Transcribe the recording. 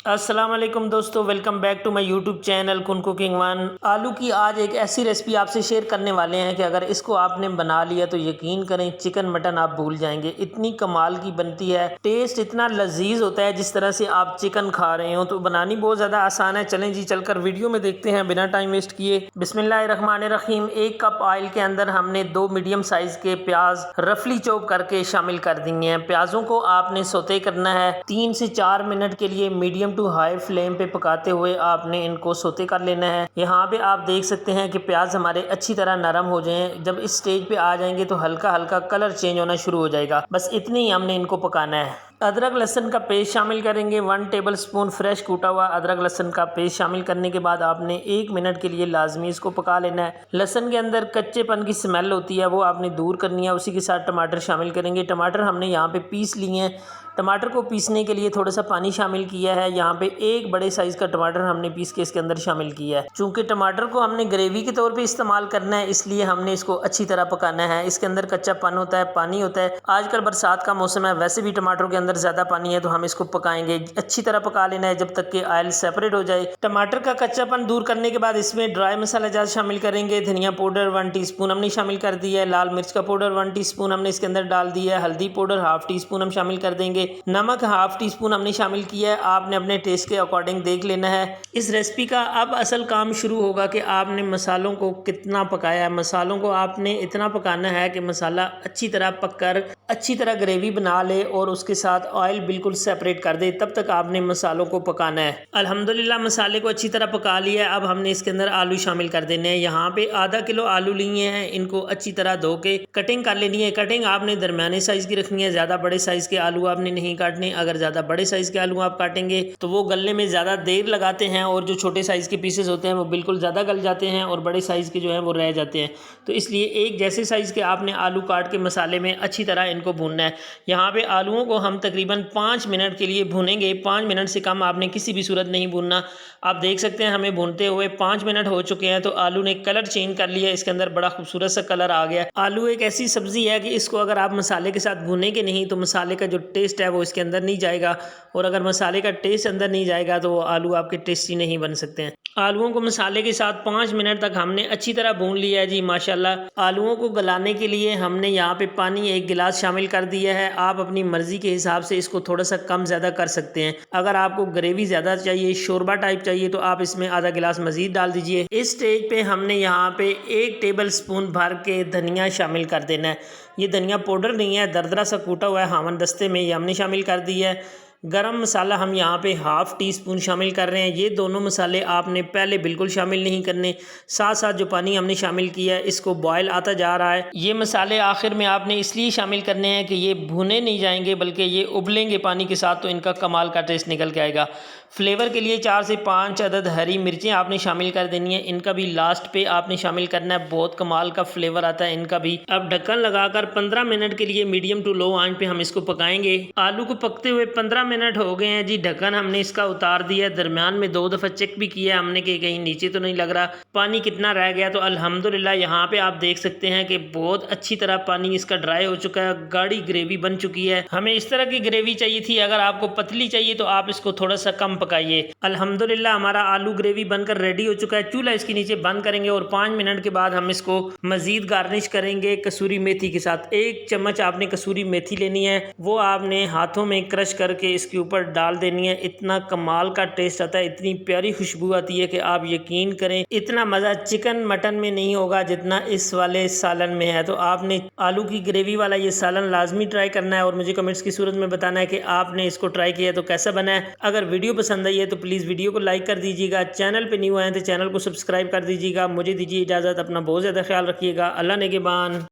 अस्सलाम वालेकुम दोस्तों, welcome back to my YouTube channel कुन कुकिंग वन। आलू की आज एक ऐसी रेसिपी आपसे शेयर करने वाले हैं कि अगर इसको आपने बना लिया तो यकीन करें चिकन मटन आप भूल जाएंगे। इतनी कमाल की बनती है, टेस्ट इतना लजीज होता है जिस तरह से आप चिकन खा रहे हो। तो बनानी बहुत ज़्यादा आसान है। चलें जी चलकर वीडियो में देखते हैं बिना टाइम वेस्ट किए। बिस्मिल्लाहिर्रहमानिर्रहीम। 1 कप ऑयल के अंदर हमने 2 मीडियम साइज के प्याज रफली चॉप करके शामिल कर दिए हैं। प्याजों को आपने सौते करना है 3 से 4 मिनट के लिए मीडियम टू हाई फ्लेम पे पकाते हुए आपने इनको सोते कर लेना है। यहाँ पे आप देख सकते हैं कि प्याज हमारे अच्छी तरह नरम हो जाएं। जब इस स्टेज पे आ जाएंगे तो हल्का हल्का कलर चेंज होना शुरू हो जाएगा। बस इतनी ही हमने इनको पकाना है। अदरक लहसुन का पेस्ट शामिल करेंगे। 1 टेबल स्पून फ्रेश कूटा हुआ अदरक लहसुन का पेस्ट शामिल करने के बाद आपने 1 मिनट के लिए लाजमी इसको पका लेना है। लहसुन के अंदर कच्चेपन की स्मेल होती है वो आपने दूर करनी है। उसी के साथ टमाटर शामिल करेंगे। टमाटर हमने यहाँ पे पीस लिए हैं। टमाटर को पीसने के लिए थोड़ा सा पानी शामिल किया है। यहाँ पे 1 बड़े साइज़ का टमाटर हमने पीस के इसके अंदर शामिल किया है। चूँकि टमाटर को हमने ग्रेवी के तौर पे इस्तेमाल करना है इसलिए हमने इसको अच्छी तरह पकाना है। इसके अंदर कच्चापन होता है, पानी होता है। आजकल बरसात का मौसम है, वैसे भी टमाटर के अंदर ज़्यादा पानी है तो हम इसको पकाएंगे। अच्छी तरह पका लेना है जब तक कि ऑयल सेपरेट हो जाए। टमाटर का कच्चापन दूर करने के बाद इसमें ड्राई मसाला जात शामिल करेंगे। धनिया पाउडर 1 टीस्पून हमने शामिल कर दिया है। लाल मिर्च का पाउडर 1 टीस्पून हमने इसके अंदर डाल दिया है। हल्दी पाउडर 1/2 टीस्पून हम शामिल कर देंगे। नमक 1/2 टीस्पून हमने शामिल किया है। आपने अपने टेस्ट के अकॉर्डिंग देख लेना है। इस रेसिपी का अब असल काम शुरू होगा कि आपने मसालों को कितना पकाया है। मसालों को आपने इतना पकाना है कि मसाला अच्छी तरह पककर अच्छी तरह ग्रेवी बना ले और उसके साथ ऑयल बिल्कुल सेपरेट कर दे। तब तक आपने मसालों को पकाना है। अल्हम्दुलिल्लाह मसाले को अच्छी तरह पका लिया है। अब हमने इसके अंदर आलू शामिल कर देने हैं। यहाँ पे आधा किलो आलू लिए हैं। इनको अच्छी तरह धो के कटिंग कर लेनी है। कटिंग आपने दरमियाने साइज की रखनी है, ज़्यादा बड़े साइज के आलू आपने नहीं काटने। अगर ज़्यादा बड़े साइज के आलू आप काटेंगे तो वो गलने में ज़्यादा देर लगाते हैं और जो छोटे साइज के पीसेस होते हैं वो बिल्कुल ज़्यादा गल जाते हैं और बड़े साइज के जो हैं वो रह जाते हैं। तो इसलिए एक जैसे साइज के आपने आलू काट के मसाले में अच्छी तरह इनको भूनना है। यहाँ पे आलूओं को हम तकरीबन 5 मिनट के लिए भूनेंगे। 5 मिनट से कम आपने किसी भी सूरत नहीं भूनना। आप देख सकते हैं हमें भूनते हुए 5 मिनट हो चुके हैं तो आलू ने कलर चेंज कर लिया। इसके अंदर बड़ा खूबसूरत सा कलर आ गया। आलू एक ऐसी सब्जी है कि इसको अगर आप मसाले के साथ भूनेंगे नहीं तो मसाले का जो टेस्ट है वो इसके अंदर नहीं जाएगा और अगर मसाले का टेस्ट अंदर नहीं जाएगा तो वो आलू आपके टेस्टी नहीं बन सकते हैं। आलूओं को मसाले के साथ 5 मिनट तक हमने अच्छी तरह भून लिया है जी माशाल्लाह। आलूओं को गलाने के लिए हमने यहाँ पे पानी 1 गिलास शामिल कर दिया है। आप अपनी मर्जी के हिसाब से इसको थोड़ा सा कम ज़्यादा कर सकते हैं। अगर आपको ग्रेवी ज़्यादा चाहिए, शोरबा टाइप चाहिए तो आप इसमें आधा गिलास मज़ीद डाल दीजिए। इस स्टेज पे हमने यहाँ पे 1 टेबल स्पून भर के धनिया शामिल कर देना है। ये धनिया पाउडर नहीं है, दरदरा सा कूटा हुआ है हामन दस्ते में, ये हमने शामिल कर दिया है। गरम मसाला हम यहाँ पे 1/2 टीस्पून शामिल कर रहे हैं। ये दोनों मसाले आपने पहले बिल्कुल शामिल नहीं करने। साथ साथ जो पानी हमने शामिल किया है इसको बॉयल आता जा रहा है। ये मसाले आखिर में आपने इसलिए शामिल करने हैं कि ये भुने नहीं जाएंगे बल्कि ये उबलेंगे पानी के साथ तो इनका कमाल का टेस्ट निकल के आएगा। फ्लेवर के लिए 4 से 5 अदद हरी मिर्चें आपने शामिल कर देनी है। इनका भी लास्ट पे आपने शामिल करना है, बहुत कमाल का फ्लेवर आता है इनका भी। अब ढक्कन लगाकर 15 मिनट के लिए मीडियम टू लो आंच पे हम इसको पकाएंगे। आलू को पकते हुए 15 मिनट हो गए हैं जी। ढक्कन हमने इसका उतार दिया। दरमियान में 2 दफ़ा चेक भी किया हमने कि कहीं नीचे तो नहीं लग रहा, पानी कितना रह गया। तो अल्हम्दुलिल्लाह यहाँ पे आप देख सकते हैं कि बहुत अच्छी तरह पानी इसका ड्राई हो चुका है, गाढ़ी ग्रेवी बन चुकी है। हमें इस तरह की ग्रेवी चाहिए थी। अगर आपको पतली चाहिए तो आप इसको थोड़ा सा कम पकाइए। अल्हम्दुलिल्लाह हमारा आलू ग्रेवी बनकर रेडी हो चुका है। चूल्हा इसके नीचे बंद करेंगे और 5 मिनट के बाद हम इसको मजीद गार्निश करेंगे कसूरी मेथी के साथ। 1 चम्मच आपने कसूरी मेथी लेनी है, वो आपने हाथों में क्रश करके इसके ऊपर डाल देनी है। इतना कमाल का टेस्ट आता है, इतनी प्यारी खुशबू आती है कि आप यकीन करें इतना मज़ा चिकन मटन में नहीं होगा जितना इस वाले सालन में है। तो आपने आलू की ग्रेवी वाला ये सालन लाजमी ट्राई करना है और मुझे कमेंट्स की सूरत में बताना है कि आपने इसको ट्राई किया तो कैसा बना है। अगर वीडियो पसंद आई है तो प्लीज़ वीडियो को लाइक कर दीजिएगा। चैनल पे न्यू आए तो चैनल को सब्सक्राइब कर दीजिएगा। मुझे दीजिए इजाज़त। अपना बहुत ज़्यादा ख्याल रखिएगा। अल्लाह नेगेबान।